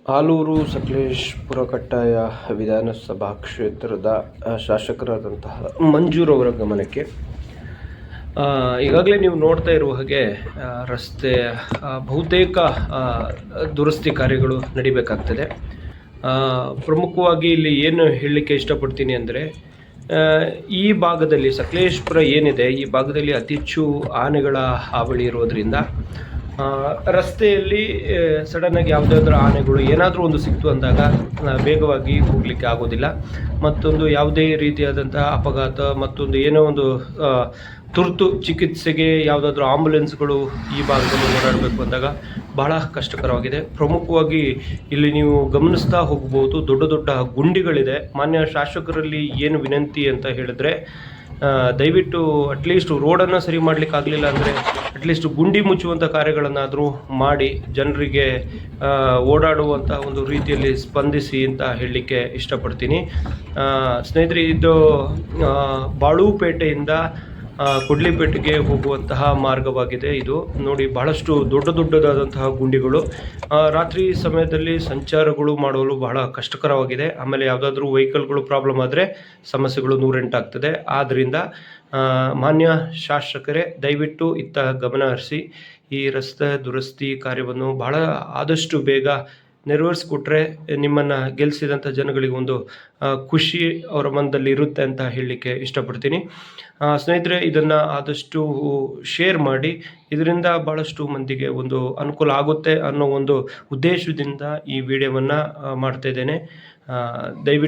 ಆಲೂರು ಸಕಲೇಶಪುರ ಕಟ್ಟಾಯ ವಿಧಾನಸಭಾ ಕ್ಷೇತ್ರದ ಶಾಸಕರಾದಂತಹ ಮಂಜೂರವರ ಗಮನಕ್ಕೆ ಈಗಾಗಲೇ ನೀವು ನೋಡ್ತಾ ಇರುವ ಹಾಗೆ ರಸ್ತೆ ಬಹುತೇಕ ದುರಸ್ತಿ ಕಾರ್ಯಗಳು ನಡಿಬೇಕಾಗ್ತದೆ. ಪ್ರಮುಖವಾಗಿ ಇಲ್ಲಿ ಏನು ಹೇಳಲಿಕ್ಕೆ ಇಷ್ಟಪಡ್ತೀನಿ ಅಂದರೆ, ಈ ಭಾಗದಲ್ಲಿ ಸಕಲೇಶಪುರ ಏನಿದೆ, ಈ ಭಾಗದಲ್ಲಿ ಅತಿ ಹೆಚ್ಚು ಆನೆಗಳ ಹಾವಳಿ ಇರೋದರಿಂದ ರಸ್ತೆಯಲ್ಲಿ ಸಡನ್ನಾಗಿ ಯಾವುದಾದ್ರೂ ಆನೆಗಳು ಏನಾದರೂ ಒಂದು ಸಿಕ್ತು ಅಂದಾಗ ವೇಗವಾಗಿ ಹೋಗಲಿಕ್ಕೆ ಆಗೋದಿಲ್ಲ. ಮತ್ತೊಂದು ಯಾವುದೇ ರೀತಿಯಾದಂತಹ ಅಪಘಾತ, ಮತ್ತೊಂದು ಏನೋ ಒಂದು ತುರ್ತು ಚಿಕಿತ್ಸೆಗೆ ಯಾವುದಾದ್ರೂ ಆಂಬುಲೆನ್ಸ್ಗಳು ಈ ಭಾಗದಲ್ಲಿ ಓಡಾಡಬೇಕು ಅಂದಾಗ ಬಹಳ ಕಷ್ಟಕರವಾಗಿದೆ. ಪ್ರಮುಖವಾಗಿ ಇಲ್ಲಿ ನೀವು ಗಮನಿಸ್ತಾ ಹೋಗ್ಬೋದು, ದೊಡ್ಡ ದೊಡ್ಡ ಗುಂಡಿಗಳಿದೆ. ಮಾನ್ಯ ಶಾಸಕರಲ್ಲಿ ಏನು ವಿನಂತಿ ಅಂತ ಹೇಳಿದ್ರೆ, ದಯವಿಟ್ಟು ಅಟ್ಲೀಸ್ಟ್ ರೋಡನ್ನು ಸರಿ ಮಾಡಲಿಕ್ಕೆ ಆಗಲಿಲ್ಲ ಅಂದರೆ ಅಟ್ಲೀಸ್ಟ್ ಗುಂಡಿ ಮುಚ್ಚುವಂಥ ಕಾರ್ಯಗಳನ್ನಾದರೂ ಮಾಡಿ ಜನರಿಗೆ ಓಡಾಡುವಂಥ ಒಂದು ರೀತಿಯಲ್ಲಿ ಸ್ಪಂದಿಸಿ ಅಂತ ಹೇಳಲಿಕ್ಕೆ ಇಷ್ಟಪಡ್ತೀನಿ. ಸ್ನೇಹಿತರೆ, ಇದು ಬಾಳೂಪೇಟೆಯಿಂದ ಕೊಡ್ಲಿಪೇಟೆಗೆ ಹೋಗುವಂತಹ ಮಾರ್ಗವಾಗಿದೆ. ಇದು ನೋಡಿ, ಬಹಳಷ್ಟು ದೊಡ್ಡದಾದಂತಹ ಗುಂಡಿಗಳು. ರಾತ್ರಿ ಸಮಯದಲ್ಲಿ ಸಂಚಾರಗಳು ಮಾಡಲು ಬಹಳ ಕಷ್ಟಕರವಾಗಿದೆ. ಆಮೇಲೆ ಯಾವುದಾದ್ರೂ ವೆಹಿಕಲ್ಗಳು ಪ್ರಾಬ್ಲಮ್ ಆದರೆ ಸಮಸ್ಯೆಗಳು 108 ಆಗ್ತದೆ. ಆದ್ದರಿಂದ ಮಾನ್ಯ ಶಾಸಕರೇ, ದಯವಿಟ್ಟು ಇತ್ತ ಗಮನ ಹರಿಸಿ ಈ ರಸ್ತೆ ದುರಸ್ತಿ ಕಾರ್ಯವನ್ನು ಬಹಳ ಆದಷ್ಟು ಬೇಗ ನೆರವೇರಿಸ್ಕೊಟ್ರೆ ನಿಮ್ಮನ್ನು ಗೆಲ್ಲಿಸಿದಂಥ ಜನಗಳಿಗೆ ಒಂದು ಖುಷಿ ಅವರ ಮನದಲ್ಲಿ ಇರುತ್ತೆ ಅಂತ ಹೇಳಲಿಕ್ಕೆ ಇಷ್ಟಪಡ್ತೀನಿ. ಸ್ನೇಹಿತರೆ, ಇದನ್ನು ಆದಷ್ಟು ಶೇರ್ ಮಾಡಿ. ಇದರಿಂದ ಭಾಳಷ್ಟು ಮಂದಿಗೆ ಒಂದು ಅನುಕೂಲ ಆಗುತ್ತೆ ಅನ್ನೋ ಒಂದು ಉದ್ದೇಶದಿಂದ ಈ ವಿಡಿಯೋವನ್ನು ಮಾಡ್ತಾ ಇದ್ದೇನೆ. ದಯವಿಟ್ಟು